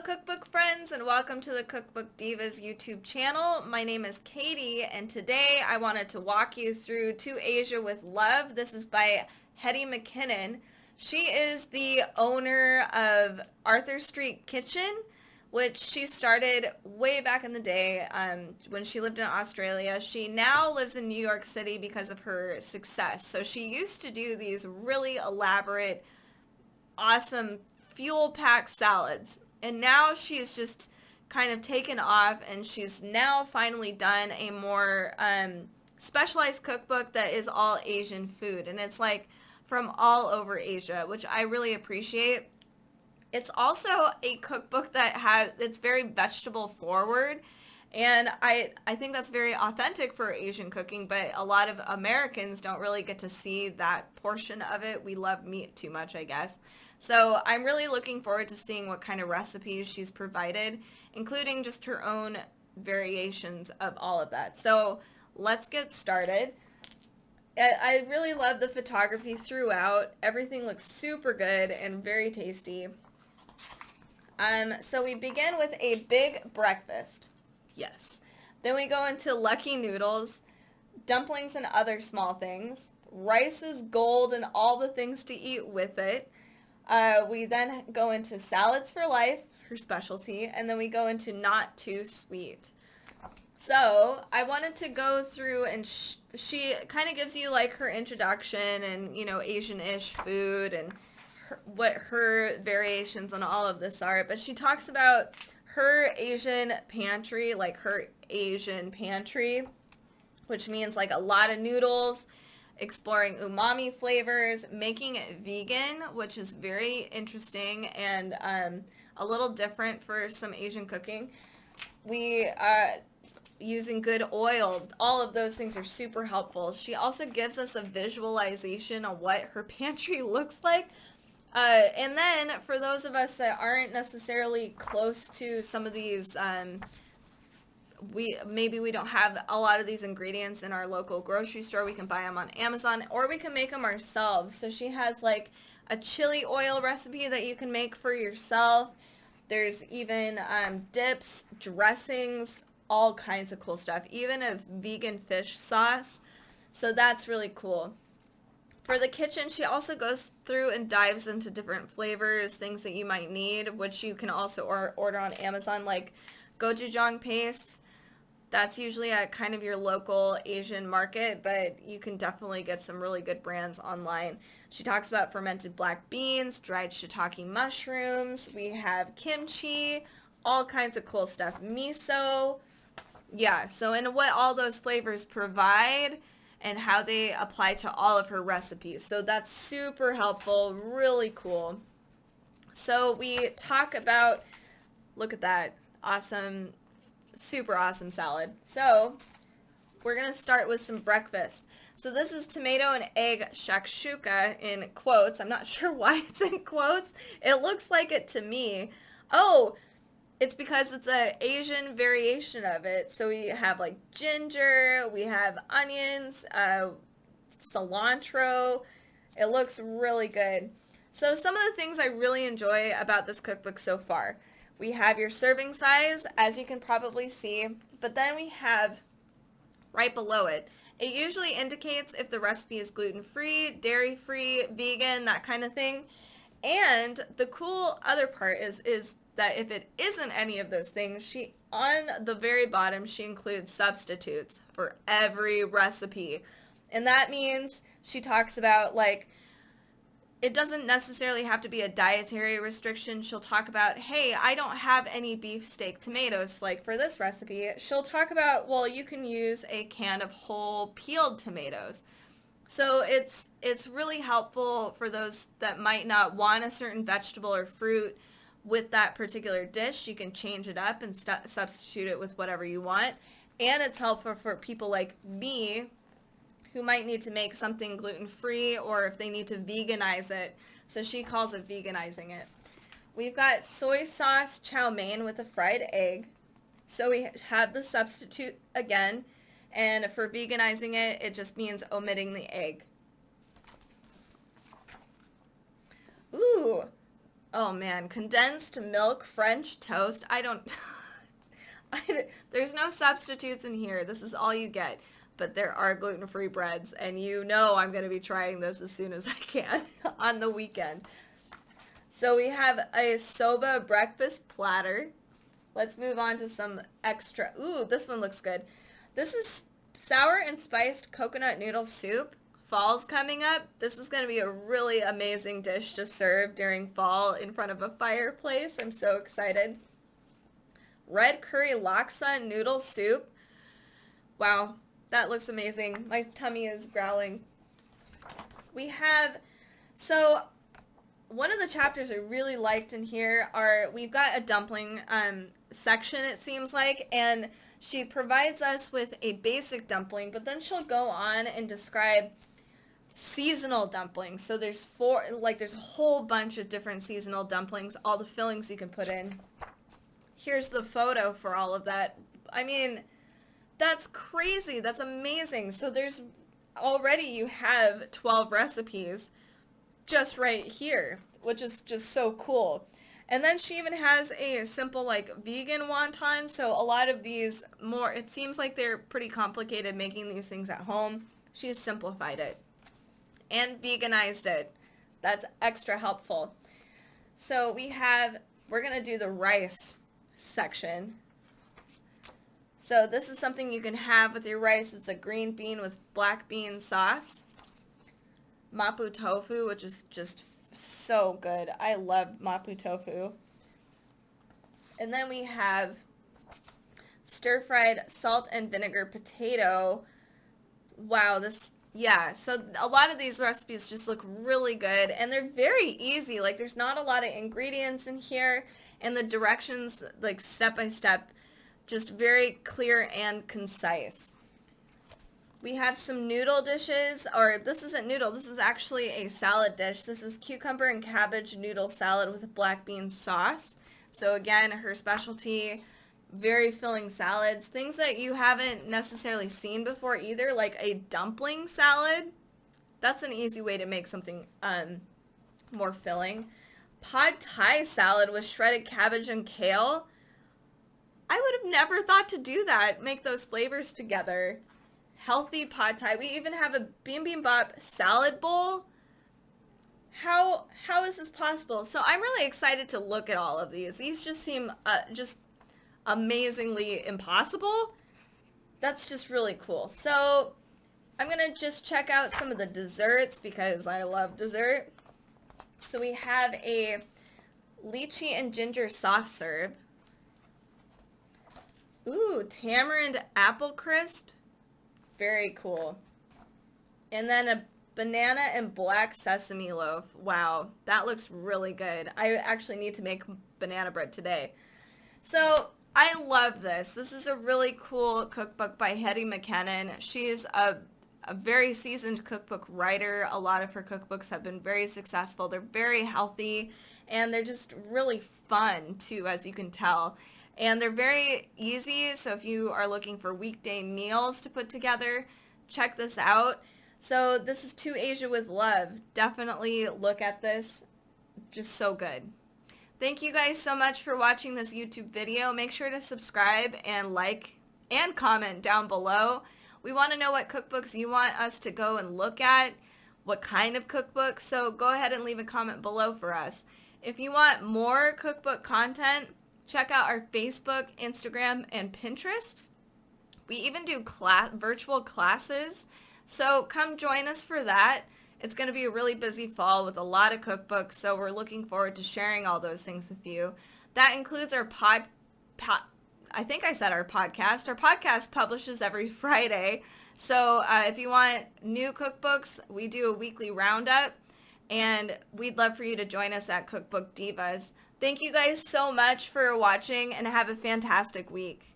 cookbook friends, and welcome to the Cookbook Divas YouTube channel. My name is Katie, and today I wanted to walk you through To Asia with Love. This is by Hetty McKinnon. She is the owner of Arthur Street Kitchen, which she started way back in the day when she lived in Australia. She now lives in New York City because of her success. So she used to do these really elaborate, awesome fuel-packed salads. And now she's just kind of taken off, and she's now finally done a more specialized cookbook that is all Asian food. And it's like from all over Asia, which I really appreciate. It's also a cookbook that it's very vegetable forward. And I think that's very authentic for Asian cooking, but a lot of Americans don't really get to see that portion of it. We love meat too much, I guess. So I'm really looking forward to seeing what kind of recipes she's provided, including just her own variations of all of that. So let's get started. I really love the photography throughout. Everything looks super good and very tasty. So we begin with a big breakfast. Yes. Then we go into Lucky Noodles, dumplings and other small things. Rice is gold and all the things to eat with it. We then go into Salads for Life, her specialty, and then we go into Not Too Sweet. So I wanted to go through, and she kind of gives you like her introduction and, you know, Asian-ish food and what her variations on all of this are. But she talks about her Asian pantry, like her Asian pantry, which means like a lot of noodles, exploring umami flavors, making it vegan, which is very interesting and a little different for some Asian cooking. We using good oil, all of those things are super helpful. She also gives us a visualization on what her pantry looks like. And then for those of us that aren't necessarily close to some of these, maybe we don't have a lot of these ingredients in our local grocery store. We can buy them on Amazon, or we can make them ourselves. So she has like a chili oil recipe that you can make for yourself. There's even dips, dressings, all kinds of cool stuff, even a vegan fish sauce. So that's really cool. For the kitchen, she also goes through and dives into different flavors, things that you might need, which you can also order on Amazon, like gochujang paste. That's usually at kind of your local Asian market, but you can definitely get some really good brands online. She talks about fermented black beans, dried shiitake mushrooms. We have kimchi, all kinds of cool stuff. Miso. Yeah, so and what all those flavors provide and how they apply to all of her recipes. So that's super helpful, really cool. So we talk about, look at that, awesome, super awesome salad. So we're going to start with some breakfast. So this is tomato and egg shakshuka in quotes. I'm not sure why it's in quotes. It looks like it to me. Oh, it's because it's an Asian variation of it. So we have like ginger, we have onions, cilantro. It looks really good. So some of the things I really enjoy about this cookbook so far. We have your serving size, as you can probably see, but then we have right below it. It usually indicates if the recipe is gluten-free, dairy-free, vegan, that kind of thing. And the cool other part is that if it isn't any of those things, on the very bottom, she includes substitutes for every recipe. And that means she talks about, like, it doesn't necessarily have to be a dietary restriction. She'll talk about, hey, I don't have any beefsteak tomatoes, like for this recipe. She'll talk about, well, you can use a can of whole peeled tomatoes. So it's really helpful for those that might not want a certain vegetable or fruit with that particular dish. You can change it up and substitute it with whatever you want. And it's helpful for people like me who might need to make something gluten-free, or if they need to veganize it. So she calls it veganizing it. We've got soy sauce chow mein with a fried egg. So we have the substitute again. And for veganizing it, it just means omitting the egg. Ooh. Oh man, condensed milk French toast. There's no substitutes in here. This is all you get. But there are gluten-free breads, and you know I'm going to be trying this as soon as I can on the weekend. So we have a Soba breakfast platter. Let's move on to some extra. Ooh, this one looks good. This is sour and spiced coconut noodle soup. Fall's coming up. This is going to be a really amazing dish to serve during fall in front of a fireplace. I'm so excited. Red curry laksa noodle soup. Wow, that looks amazing. My tummy is growling. We have, so one of the chapters I really liked in here we've got a dumpling section, it seems like, and she provides us with a basic dumpling, but then she'll go on and describe seasonal dumplings. So there's there's a whole bunch of different seasonal dumplings, all the fillings you can put in. Here's the photo for all of that. I mean, that's crazy. That's amazing. So there's already, you have 12 recipes just right here, which is just so cool. And then she even has a simple like vegan wonton. So a lot of these it seems like they're pretty complicated making these things at home. She's simplified it and veganized it. That's extra helpful. So we're going to do the rice section. So this is something you can have with your rice. It's a green bean with black bean sauce. Mapo tofu, which is just so good. I love mapo tofu. And then we have stir-fried salt and vinegar potato. Wow, so a lot of these recipes just look really good, and they're very easy. Like, there's not a lot of ingredients in here, and the directions, like step by step, just very clear and concise. We have some noodle dishes, or this isn't noodle, this is actually a salad dish. This is cucumber and cabbage noodle salad with a black bean sauce. So again, her specialty, very filling salads. Things that you haven't necessarily seen before either, like a dumpling salad. That's an easy way to make something more filling. Pad Thai salad with shredded cabbage and kale. I would have never thought to do that, make those flavors together. Healthy pad thai. We even have a bibimbap salad bowl. How is this possible? So I'm really excited to look at all of these. These just seem just amazingly impossible. That's just really cool. So I'm going to just check out some of the desserts because I love dessert. So we have a lychee and ginger soft serve. Ooh, tamarind apple crisp. Very cool. And then a banana and black sesame loaf. Wow, that looks really good. I actually need to make banana bread today. So I love this. This is a really cool cookbook by Hetty McKinnon. She's a very seasoned cookbook writer. A lot of her cookbooks have been very successful. They're very healthy, and they're just really fun too, as you can tell. And they're very easy, so if you are looking for weekday meals to put together, check this out. So this is To Asia with Love. Definitely look at this. Just so good. Thank you guys so much for watching this YouTube video. Make sure to subscribe and like and comment down below. We want to know what cookbooks you want us to go and look at, what kind of cookbooks, so go ahead and leave a comment below for us. If you want more cookbook content, check out our Facebook, Instagram, and Pinterest. We even do virtual classes, so come join us for that. It's going to be a really busy fall with a lot of cookbooks, so we're looking forward to sharing all those things with you. That includes our I think I said our podcast. Our podcast publishes every Friday, so if you want new cookbooks, we do a weekly roundup, and we'd love for you to join us at Cookbook Divas. Thank you guys so much for watching, and have a fantastic week.